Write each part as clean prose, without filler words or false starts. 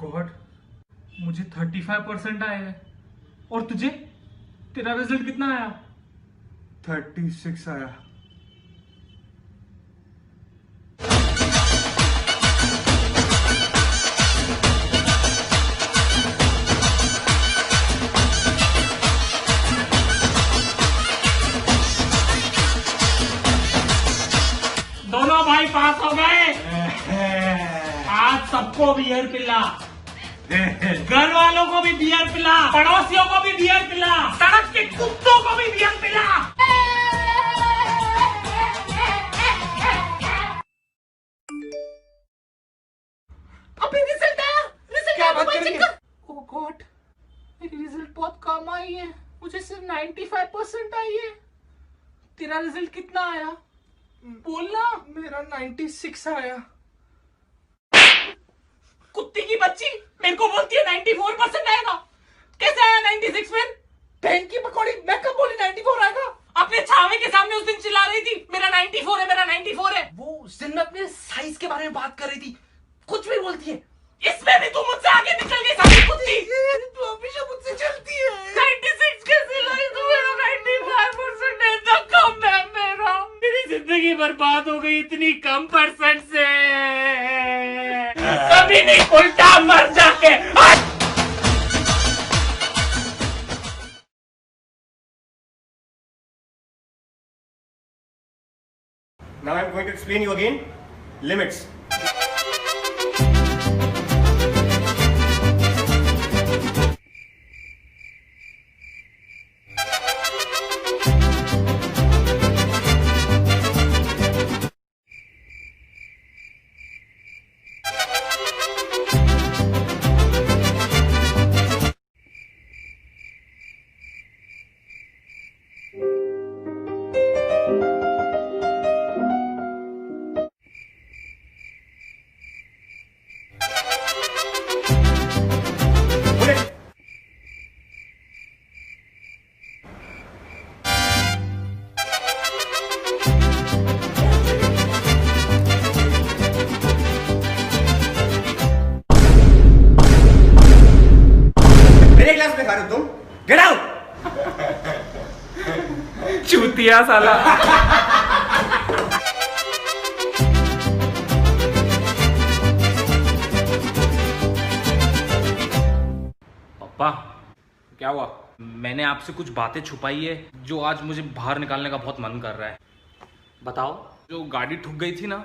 God, मुझे 35% आए हैं। और तुझे? तेरा रिजल्ट कितना आया? 36 आया। दोनों भाई पास हो गए। आज सबको बियर पिला, घर वालों को भी बियर पिला, पड़ोसियों को भी बियर पिला, सड़क के कुत्तों को भी बियर पिला। अभी रिजल्ट आया, रिजल्ट क्या आया, बात मोबाइल कर रही चेक है? कर। ओह गॉड, मेरी रिजल्ट बहुत कम आई है, मुझे सिर्फ 95% आई है। तेरा रिजल्ट कितना आया? बोलना। मेरा 96 आया। कुत्ती की बच्ची मेरे को बोलती है 94% आएगा, कैसे आया 96 फिर? बहन की पकौड़ी, मैं कब बोली 94 आएगा? अपने छावे के सामने उस दिन चिल्ला रही थी मेरा 94 है, मेरा 94 है। वो उस दिन में अपने साइज के बारे में बात कर रही थी, कुछ भी बोलती है। इसमें भी तू मुझसे आगे निकल गई सारी कुत्ती। तू हमेशा मुझसे चलती है। 96 कैसे लाई तू? मेरा 95% है, तो कम है मेरा। मेरी जिंदगी बर्बाद हो गई इतनी कम परसेंट से। कभी नहीं, उल्टा मर जाके। Now I'm going to explain you again limits. मेरे क्लास में खा रहे हो तुम? Get out! चूतिया साला। पापा, क्या हुआ? मैंने आपसे कुछ बातें छुपाई है जो आज मुझे बाहर निकालने का बहुत मन कर रहा है। बताओ। जो गाड़ी ठुक गई थी ना,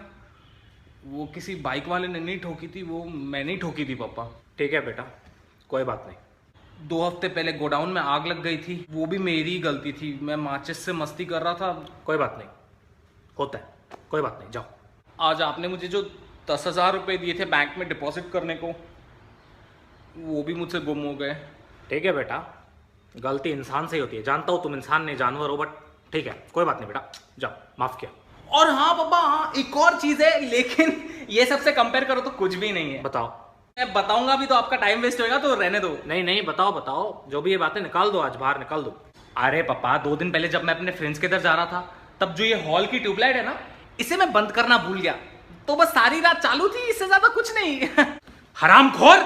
वो किसी बाइक वाले ने नहीं ठोकी थी, वो मैंने ही ठोकी थी पापा। ठीक है बेटा, कोई बात नहीं। 2 हफ्ते पहले गोडाउन में आग लग गई थी, वो भी मेरी ही गलती थी। मैं माचिस से मस्ती कर रहा था। कोई बात नहीं, होता है, कोई बात नहीं, जाओ। आज आपने मुझे जो 10,000 रुपये दिए थे बैंक में डिपॉजिट करने को, वो भी मुझसे गुम हो गए। ठीक है बेटा, गलती इंसान से ही होती है। जानता हूँ तुम इंसान नहीं जानवर हो, बट ठीक है, कोई बात नहीं बेटा, जाओ, माफ किया। और हाँ पापा, हाँ एक और चीज है, लेकिन ये सबसे कंपेयर करो तो कुछ भी नहीं है। बताओ। मैं बताऊंगा भी तो आपका टाइम वेस्ट होएगा, तो रहने दो। नहीं नहीं, बताओ बताओ, जो भी ये बातें निकाल दो, आज बाहर निकाल दो। अरे पापा, 2 दिन पहले जब मैं अपने फ्रेंड्स के इधर जा रहा था, तब जो ये हॉल की ट्यूबलाइट है ना, इसे मैं बंद करना भूल गया, तो बस सारी रात चालू थी, इससे ज्यादा कुछ नहीं। हरामखोर!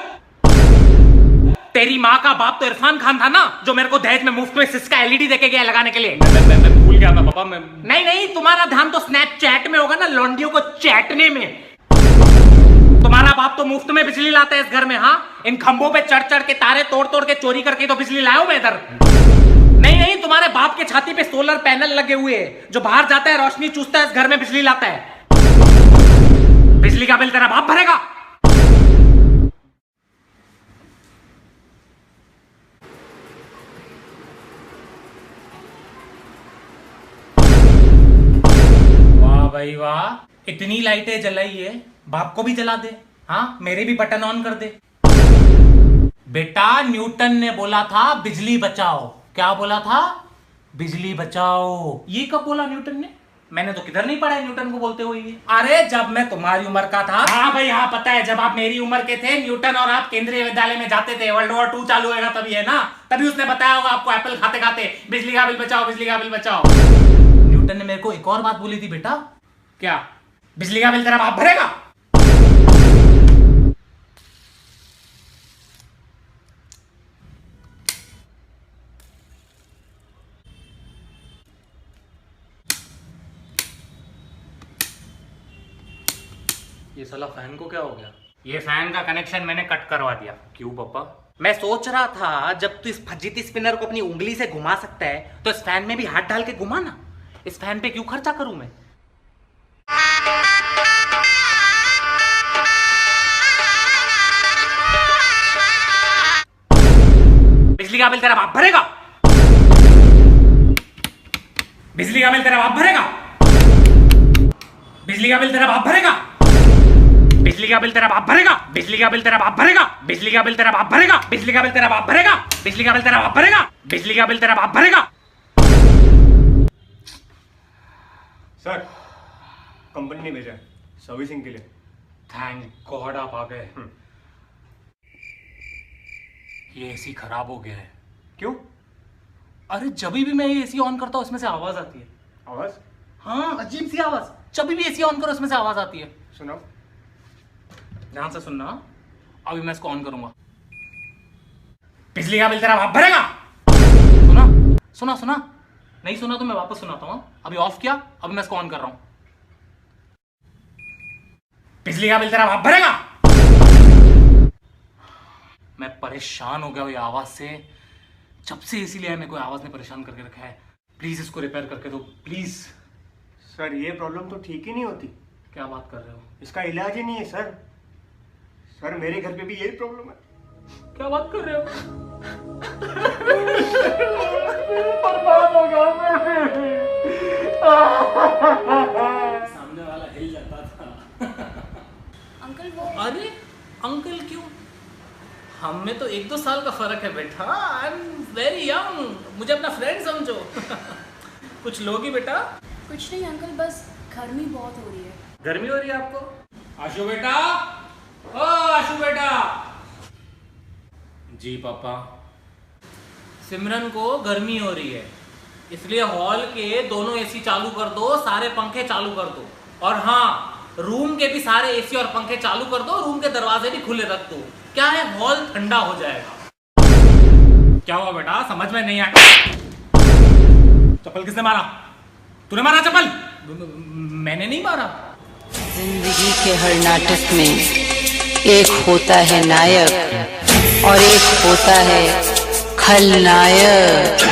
तेरी माँ का बाप तो इरफान खान था ना, जो मेरे को दहेज में मुफ्त में सिस्का एलईडी देके गया लगाने के लिए। मैं भूल गया था पापा। मैं नहीं नहीं, तुम्हारा ध्यान तो स्नैपचैट में होगा ना, लौंडियों को चैटने में। तुम्हारा बाप तो मुफ्त में बिजली लाता है इस घर में। हाँ, इन खंभों पे चढ़ चढ़ के, तारे तोड़ तोड़ के, चोरी करके तो बिजली लाया हूं मैं इधर। नहीं नहीं, तुम्हारे बाप के छाती पे सोलर पैनल लगे हुए हैं, जो बाहर जाता है रोशनी चूसता है, इस घर में बिजली लाता है। बिजली का बिल तेरा बाप भरेगा। वाह भाई वाह, इतनी लाइटें जलाई है, बाप को भी जला दे। हाँ, मेरे भी बटन ऑन कर दे। बेटा, न्यूटन ने बोला था बिजली बचाओ। क्या बोला था? बिजली बचाओ। ये कब बोला न्यूटन ने? मैंने तो किधर नहीं पढ़ा है न्यूटन को बोलते हुए ये। अरे जब मैं तुम्हारी उम्र का था। हाँ भाई हाँ, पता है, जब आप मेरी उम्र के थे, न्यूटन और आप केंद्रीय विद्यालय में जाते थे। वर्ल्ड वॉर 2 चालू होगा तभी, है ना? तभी उसने बताया होगा आपको एप्पल खाते खाते, बिजली का बिल बचाओ, बिजली का बिल बचाओ। न्यूटन ने मेरे को एक और बात बोली थी बेटा। क्या? बिजली का बिल तेरा बाप भरेगा। ये साला फैन को क्या हो गया? ये फैन का कनेक्शन मैंने कट करवा दिया। क्यों पापा? मैं सोच रहा था जब तू इस फजीती स्पिनर को अपनी उंगली से घुमा सकता है तो इस फैन में भी हाथ डाल के घुमा ना। इस फैन पे क्यों खर्चा करूं मैं? बिजली का बिल तेरा बाप भरेगा। बिजली का बिल तेरा बाप भरेगा। बिजली का बिल तेरा बाप भरेगा। बिजली का बिल तेरा बाप भरेगा। बिजली का बिल तेरा बाप भरेगा। बिजली का बिल तेरा बाप भरेगा। बिजली का बिल तेरा बाप भरेगा। बिजली का बिल तेरा बाप भरेगा। बिजली का बिल तेरा बाप भरेगा। सर, कंपनी ने भेजा है सर्विसिंग के लिए। थैंक गॉड आप आ गए। ये एसी खराब हो गया है। क्यों? अरे जब भी मैं ये एसी ऑन करता हूँ उसमें से आवाज आती है। आवाज? हाँ, अजीब सी आवाज। जब भी एसी ऑन करो उसमें से आवाज आती है। सुनाओ। ध्यान से सुनना। अभी मैं इसको ऑन करूंगा। बिजली का बिल तेरा बाप भरेगा। सुना सुना सुना? नहीं सुना तो मैं वापस सुनाता हूँ। अभी ऑफ किया, अभी मैं इसको ऑन कर रहा हूं। बिजली का बिल तेरा बाप भरेगा। मैं परेशान हो गया ये आवाज से। जब से एसी लिया है मेरे को आवाज ने परेशान करके रखा है। प्लीज इसको रिपेयर करके दो प्लीज। सर, ये प्रॉब्लम तो ठीक ही नहीं होती। क्या बात कर रहे हो? इसका इलाज ही नहीं है सर। सर, मेरे घर पे भी यही प्रॉब्लम है। क्या बात कर रहे हो? बर्बाद हो गया मैं। सामने वाला हिल जाता था। अंकल वो अरे अंकल क्यों? हम में तो 1-2 साल का फर्क है बेटा। I am very young. मुझे अपना फ्रेंड समझो। कुछ लोगी बेटा? कुछ नहीं अंकल, बस गर्मी बहुत हो रही है। गर्मी हो रही है आपको? आशु बेटा, ओ आशु बेटा। जी पापा। सिमरन को गर्मी हो रही है, इसलिए हॉल के दोनों एसी चालू कर दो, सारे पंखे चालू कर दो। और हाँ, रूम के भी सारे एसी और पंखे चालू कर दो, रूम के दरवाजे भी खुले रख दो। क्या है, हॉल ठंडा हो जाएगा। क्या हुआ बेटा, समझ में नहीं आया? चप्पल किसने मारा? तूने मारा चप्पल? मैंने नहीं मारा। जिंदगी के हर नाटक में एक होता है नायक और एक होता है खलनायक।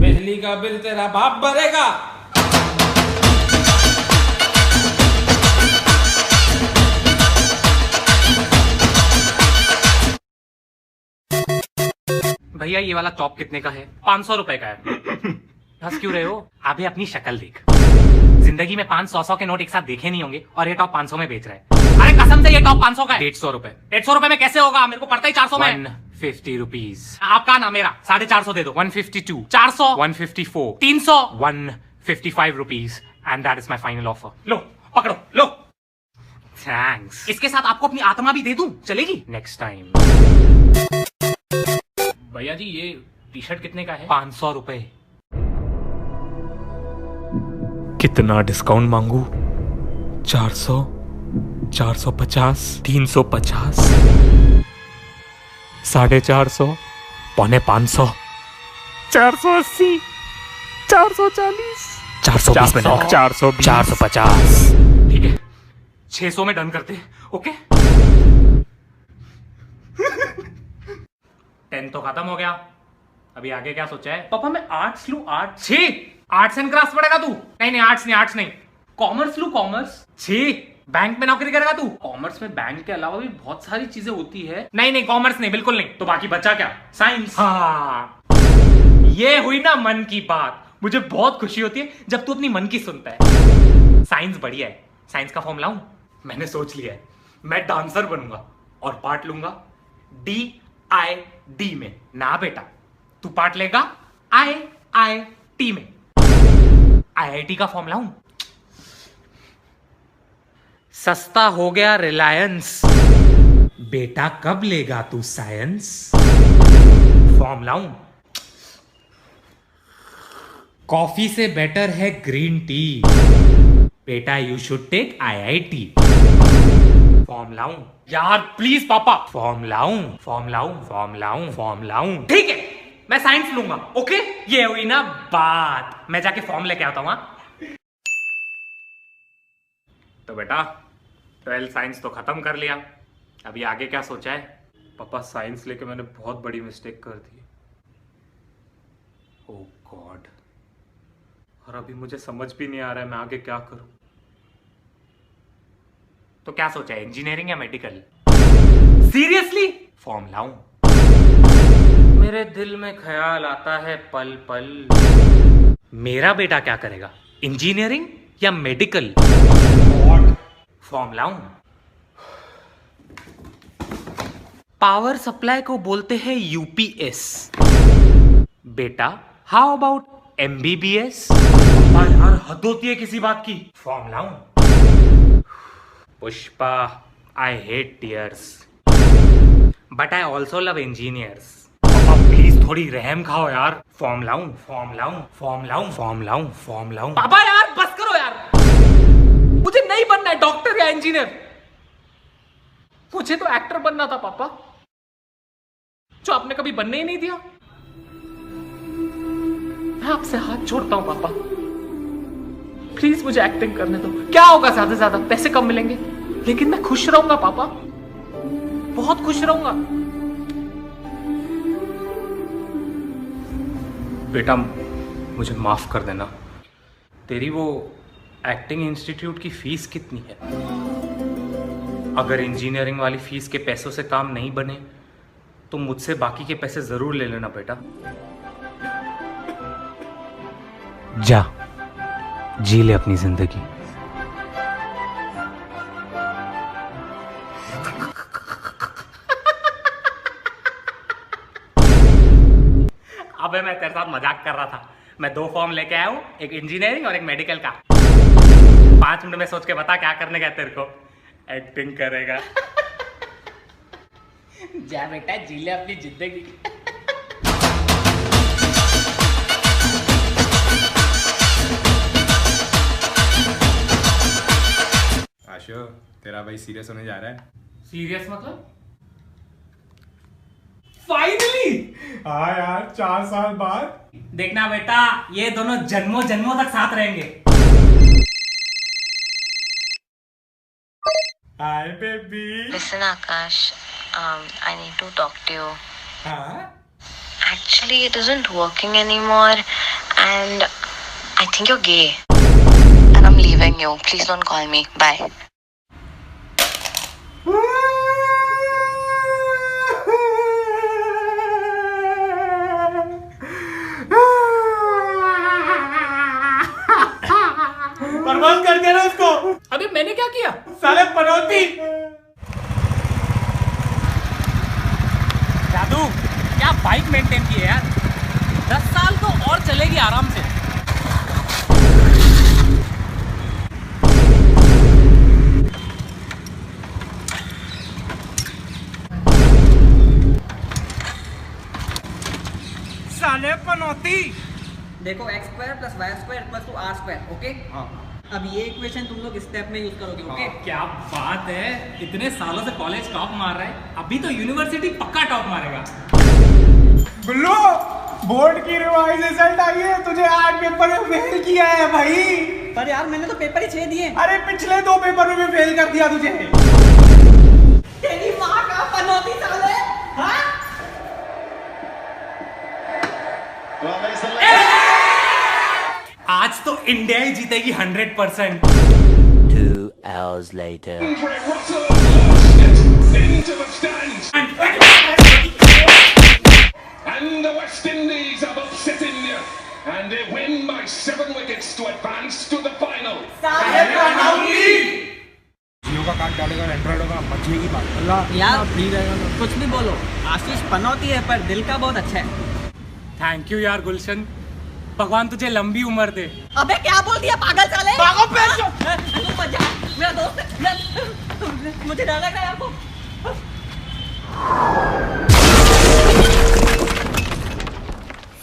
बिजली का बिल तेरा बाप भरेगा। भैया ये वाला टॉप कितने का है? 500 रुपए का है। हंस क्यों रहे हो? अभी अपनी शक्ल देख। जिंदगी में 500 के नोट एक साथ देखे नहीं होंगे और ये टॉप 500 में बेच रहा है। अरे कसम से ये टॉप 500 का है। 150 रुपए। 150 रुपए में कैसे होगा? मेरे को पड़ता ही 400 में। 150 रुपीज। आपका ना मेरा 450 दे दो। 152, 400, 154, 300, 155 rupees and that is my final offer. लो पकड़ो, लो। थैंक्स। इसके साथ आपको अपनी आत्मा भी दे दूं, चलेगी? Next time. भैया जी ये टी शर्ट कितने का है? 500 रुपए। कितना डिस्काउंट मांगू? 400, 450, 350, 450, 450, 480, 440, 420 में 420, 450। ठीक है, 600 में डन करते। ओके 10 तो खत्म हो गया। अभी आगे क्या सोचा है? पापा मैं आर्ट्स लूं। आर्ट्स? छी, आर्ट्स एंड क्राफ्ट पढ़ेगा तू? नहीं आर्ट्स नहीं, आर्ट्स नहीं। कॉमर्स लूं? कॉमर्स? छी, बैंक में नौकरी करेगा तू? कॉमर्स में बैंक के अलावा भी बहुत सारी चीजें होती है। नहीं कॉमर्स नहीं, बिल्कुल नहीं। तो बाकी बचा क्या? साइंस। हाँ, ये हुई ना मन की बात। मुझे बहुत खुशी होती है जब तू अपनी मन की सुनता है। साइंस बढ़िया है। साइंस का फॉर्म लाऊं? मैंने सोच लिया है, मैं डांसर बनूंगा और पार्ट लूंगा DID में। ना बेटा, तू पार्ट लेगा IIT में। IIT का फॉर्म लाऊं? सस्ता हो गया रिलायंस। बेटा कब लेगा तू साइंस? फॉर्म लाऊं? कॉफी से बेटर है ग्रीन टी। बेटा you should take IIT। Form लाऊं? यार प्लीज पापा। फॉर्म लाऊं? फॉर्म लाऊं? फॉर्म लाऊं? फॉर्म लाऊं? ठीक है, मैं साइंस लूंगा। ओके, ये हुई ना बात। मैं जाके फॉर्म लेके आता हूं। तो बेटा 12 साइंस तो खत्म कर लिया, अभी आगे क्या सोचा है? पापा साइंस लेके मैंने बहुत बड़ी मिस्टेक कर दी। ओह गॉड। और अभी मुझे समझ भी नहीं आ रहा है मैं आगे क्या करूं। तो क्या सोचा है, इंजीनियरिंग या मेडिकल? सीरियसली? फॉर्म लाऊं? मेरे दिल में ख्याल आता है पल पल, मेरा बेटा क्या करेगा, इंजीनियरिंग या मेडिकल? फॉर्म लाऊं? पावर सप्लाई को बोलते हैं यूपीएस। बेटा हाउ अबाउट एमबीबीएस? यार हद होती है किसी बात की। फॉर्म लाऊं? Pushpa, I hate tears but I also love engineers. पापा प्लीज थोड़ी रहम खाओ यार। फॉर्म लाऊं? फॉर्म लाऊं? फॉर्म लाऊं? फॉर्म लाऊं? फॉर्म लाऊं? पापा यार बस करो यार, मुझे नहीं बनना है डॉक्टर या इंजीनियर, मुझे तो एक्टर बनना था पापा, जो आपने कभी बनने ही नहीं दिया। मैं आपसे हाथ जोड़ता हूं पापा, प्लीज मुझे एक्टिंग करने दो। क्या होगा, ज्यादा से ज्यादा पैसे कम मिलेंगे, लेकिन मैं खुश रहूंगा पापा, बहुत खुश रहूंगा। बेटा मुझे माफ कर देना। तेरी वो एक्टिंग इंस्टीट्यूट की फीस कितनी है? अगर इंजीनियरिंग वाली फीस के पैसों से काम नहीं बने तो मुझसे बाकी के पैसे जरूर ले लेना बेटा। जा जी ले अपनी जिंदगी। अबे मैं तेरे साथ मजाक कर रहा था। मैं 2 फॉर्म लेके आया हूं, एक इंजीनियरिंग और एक मेडिकल का। 5 मिनट में सोच के बता क्या करने का तेरे को। एक्टिंग करेगा। जा बेटा जी ले अपनी जिंदगी। आशो, तेरा भाई सीरियस होने जा रहा है। सीरियस मतलब? फाइनली। हाँ यार, 4 साल बाद। देखना बेटा, ये दोनों जन्मों जन्मों तक साथ रहेंगे। Hi baby. Listen, Akash, I need to talk to you. हाँ? Actually, it isn't working anymore, and I think you're gay. And I'm leaving you. Please don't call me. Bye. बर्बाद कर दिया ना उसको। अबे मैंने क्या किया? साले पनौती। जादू क्या बाइक मेंटेन की है यार, 10 साल तो और चलेगी आराम से। साले पनौती। देखो x square plus y square equal to r square, okay? अब ये इक्वेशन तुम लोग स्टेप में यूज करोगे, ओके? क्या बात है, इतने सालों से कॉलेज टॉप मार रहा है, अभी तो यूनिवर्सिटी पक्का टॉप मारेगा। गुल्लू, बोर्ड की रिवाइज रिजल्ट आई है, तुझे 8 पेपर में फेल किया है भाई। पर यार मैंने तो पेपर ही 6 दिए। अरे पिछले 2 पेपर में भी फेल कर दिया तुझे। तेरी माँ का पनौती साले। हाँ? आज तो इंडिया ही जीतेगी 100%। 2 hours later. And the West Indies have upset India, and they win by 7 wickets to advance to the final. जियो का कार्ड डालेगा, एंड्रॉइड होगा, मजे की बात। अल्लाह यार कुछ भी बोलो, आशीष पनौती है पर दिल का बहुत अच्छा है। थैंक यू यार गुलशन, भगवान तुझे लंबी उम्र दे। अबे क्या बोल दिया पागल साले? भागो मेरा दोस्त है, मुझे डर लग रहा है यार को।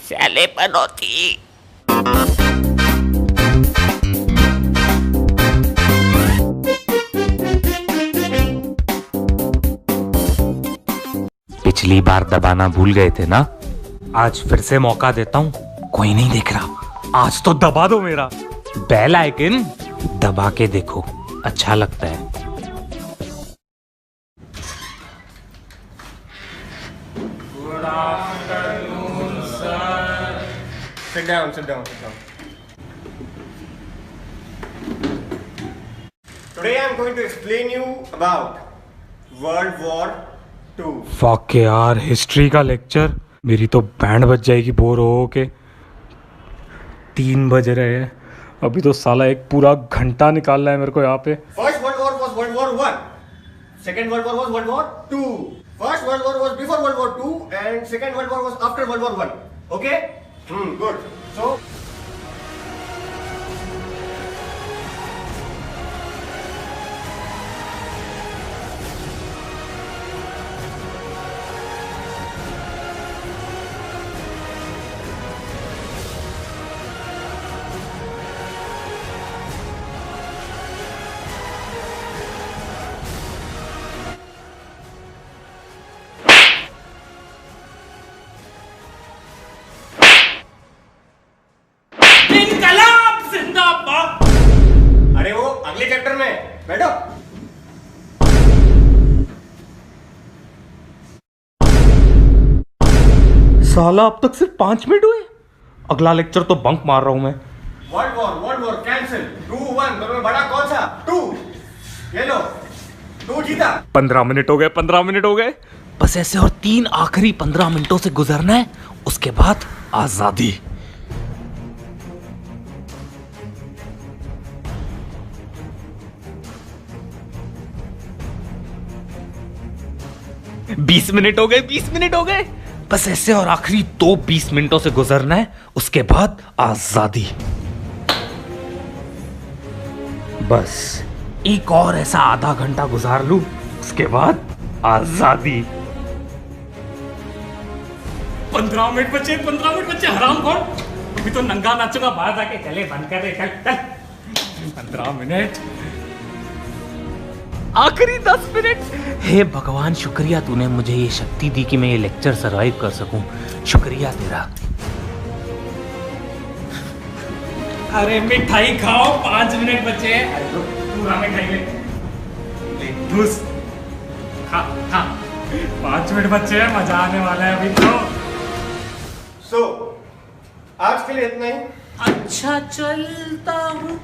साले पनौती। पिछली बार दबाना भूल गए थे ना, आज फिर से मौका देता हूँ। कोई नहीं देख रहा, आज तो दबा दो मेरा बेल आइकन, दबा के देखो, अच्छा लगता है। Sit down, sit down, sit down. Today I am going to explain you about World War II. Fuck यार, हिस्ट्री का लेक्चर। मेरी तो बैंड बज जाएगी बोर हो के। 3 बज रहे हैं, अभी तो साला एक पूरा घंटा निकालना है मेरे को यहाँ पे। First World War was World War I. Second World War was World War II. First World War was before World War II and Second World War was after World War I. Okay? Good. So इनकलाब जिंदाबाद। अरे वो अगले chapter में बैठो। साला अब तक सिर्फ 5 मिनट हुए। अगला लेक्चर तो बंक मार रहा हूं मैं। World war cancel. 2-1 दोनों में बड़ा कौन सा? 2। ये लो, 2 जीता। 15 मिनट हो गए, 15 मिनट हो गए। बस ऐसे और 3 आखिरी 15 मिनटों से गुजरना है, उसके बाद आजादी। बीस मिनट हो गए, 20 मिनट हो गए। बस ऐसे और आखिरी 20 मिनटों से गुजरना है, उसके बाद आजादी। बस एक और ऐसा आधा घंटा गुजार लूं, उसके बाद आजादी। 15 मिनट बचे, 15 मिनट बचे। हराम कौन? अभी तो नंगा नाचूंगा बाहर जाके। चले बंद कर दे, चल चल। 15 मिनट, आखिरी 10 मिनट। हे भगवान, शुक्रिया तूने मुझे ये शक्ति दी कि मैं ये लेक्चर सरवाइव कर सकूं। शुक्रिया तेरा। अरे मिठाई खाओ, 5 मिनट बचे। अरे लो, पूरा मिठाई ले घुस खा खा। 5 मिनट बचे हैं, मजा आने वाला है अभी तो। So, आज के लिए इतना ही। अच्छा चलता हूँ,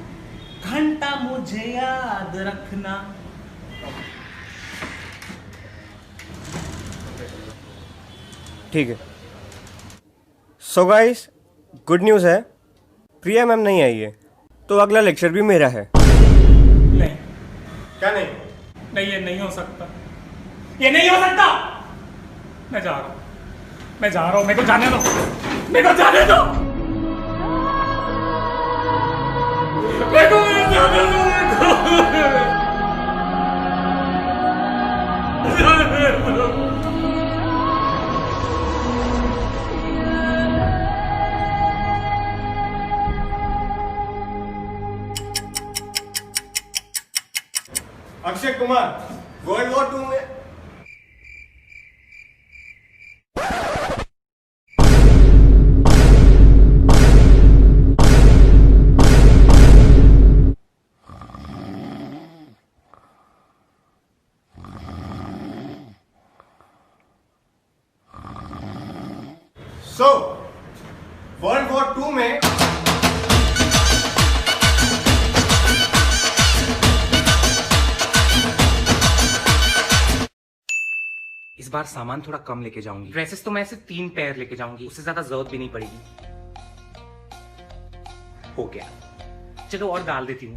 घंटा मुझे याद रखना। ठीक है। सो गाइस, गुड न्यूज़ है, प्रिया मैम नहीं आई है, तो अगला लेक्चर भी मेरा है। नहीं, क्या नहीं? नहीं, ये नहीं हो सकता, ये नहीं हो सकता। मैं जा रहा हूँ, मैं जा रहा हूँ। मेरे को जाने दो, मेरे को जाने दो, मेरे को जाने दो, मेरे को। अक्षय कुमार, वर्ल्ड वॉर 2 में वर्ल्ड वॉर 2 में इस बार सामान थोड़ा कम लेके जाऊंगी। ड्रेसेस तो मैं ऐसे 3 पेयर लेके जाऊंगी, उससे ज्यादा जरूरत भी नहीं पड़ेगी। हो गया, चलो और डाल देती हूँ।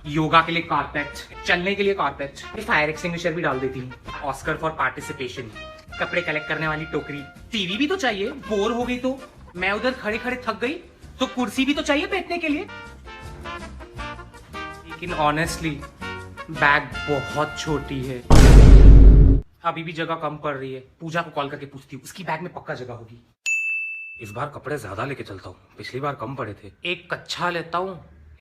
योगा के लिए कारपेट, चलने के लिए कारपेट, फायर एक्सटिंग्विशर भी डाल देती हूँ। ऑस्कर फॉर पार्टिसिपेशन, कपड़े कलेक्ट करने वाली टोकरी, टीवी भी तो चाहिए। बोर हो गई तो मैं उधर खड़े खड़े थक गई तो कुर्सी भी तो चाहिए बैठने के लिए। लेकिन ऑनेस्टली बैग बहुत छोटी है, अभी भी जगह कम पड़ रही है। पूजा को कॉल करके पूछती हूँ, उसकी बैग में पक्का जगह होगी। इस बार कपड़े ज्यादा लेके चलता हूँ, पिछली बार कम पड़े थे। एक कच्छा लेता हूँ,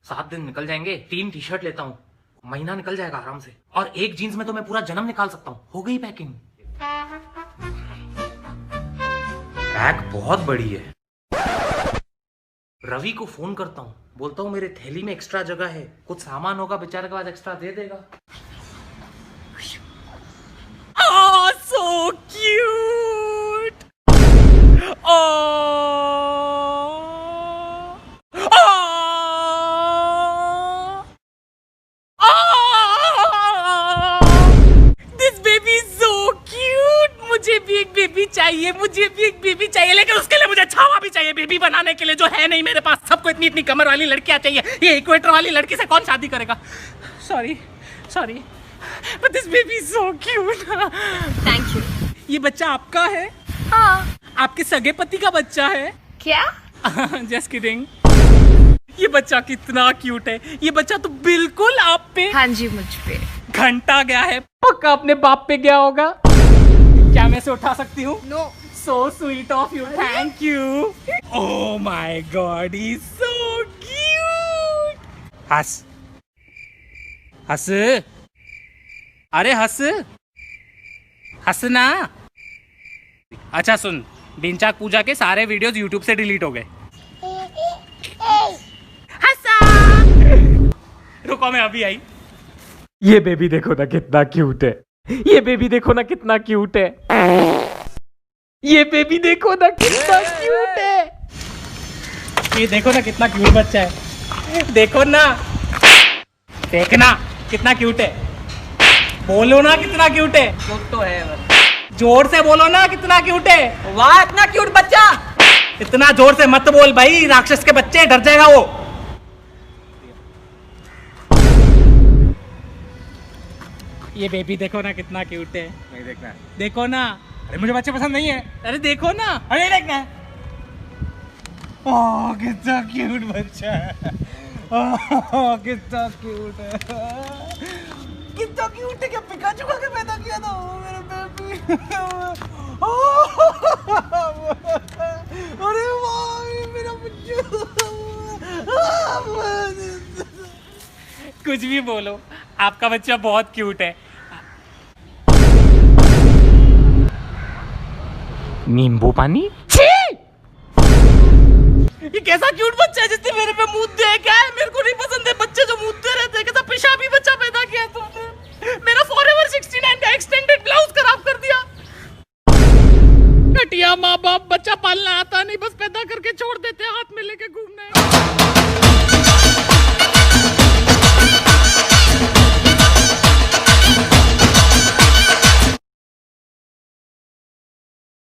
7 दिन निकल जाएंगे। 3 टी शर्ट लेता हूँ, महीना निकल जाएगा आराम से। और एक जीन्स में तो मैं पूरा जन्म निकाल सकता हूँ। हो गई पैकिंग। बैग बहुत बड़ी है। रवि को फोन करता हूँ, बोलता हूँ मेरे थैली में एक्स्ट्रा जगह है, कुछ सामान होगा बेचारे के बाद एक्स्ट्रा दे देगा। Oh, so cute! This baby so cute. मुझे भी एक बेबी चाहिए, मुझे भी एक बेबी चाहिए, लेकिन उसके लिए मुझे छावा भी चाहिए बेबी बनाने के लिए, जो है नहीं मेरे पास। सबको इतनी इतनी कमर वाली लड़कियां चाहिए, ये इक्वेटर वाली लड़की से कौन शादी करेगा? Sorry sorry, but this baby so cute. Thank you. ये बच्चा आपका है? हाँ। आपके सगे पति का बच्चा है? क्या? Just kidding. ये बच्चा कितना क्यूट है, ये बच्चा तो बिल्कुल आप पे। हाँ जी, मुझ पे घंटा गया है, पक्का अपने बाप पे गया होगा। क्या मैं इसे उठा सकती हूँ? No. So sweet of you, thank you. Oh my God, he's so cute. हंस, हंस, अरे हंस, हंसना। अच्छा सुन, डिंचाक पूजा के सारे वीडियोस यूट्यूब से डिलीट हो गए। हंसा। रुको, मैं अभी आई। ये बेबी देखो ना कितना क्यूट है, ये बेबी देखो ना कितना क्यूट है, ये बेबी देखो ना कितना क्यूट है, ये देखो ना कितना क्यूट बच्चा है, देखो ना, देखना कितना क्यूट है, बोलो ना कितना क्यूट है। क्यूट तो है बस। जोर से बोलो ना कितना क्यूट है। वाह, इतना क्यूट बच्चा। इतना जोर से मत बोल भाई, राक्षस के बच्चे, डर जाएगा वो। ये बेबी देखो ना कितना क्यूट है। नहीं देखना है। देखो ना। अरे मुझे बच्चे पसंद नहीं है। अरे देखो ना। अरे देखना है। ओह कितना क्यूट बच्चा है। ओह कितना क्यूट है। कितना क्यूट है, क्या पिकाचू का पैदा किया था मेरे बेबी। अरे वाह मेरा बच्चा। कुछ भी बोलो, आपका बच्चा बहुत क्यूट है। नींबू पानी। ये कैसा क्यूट बच्चा है जिसने मेरे पे मुंह देखा है? मेरे को नहीं पसंद है बच्चे जो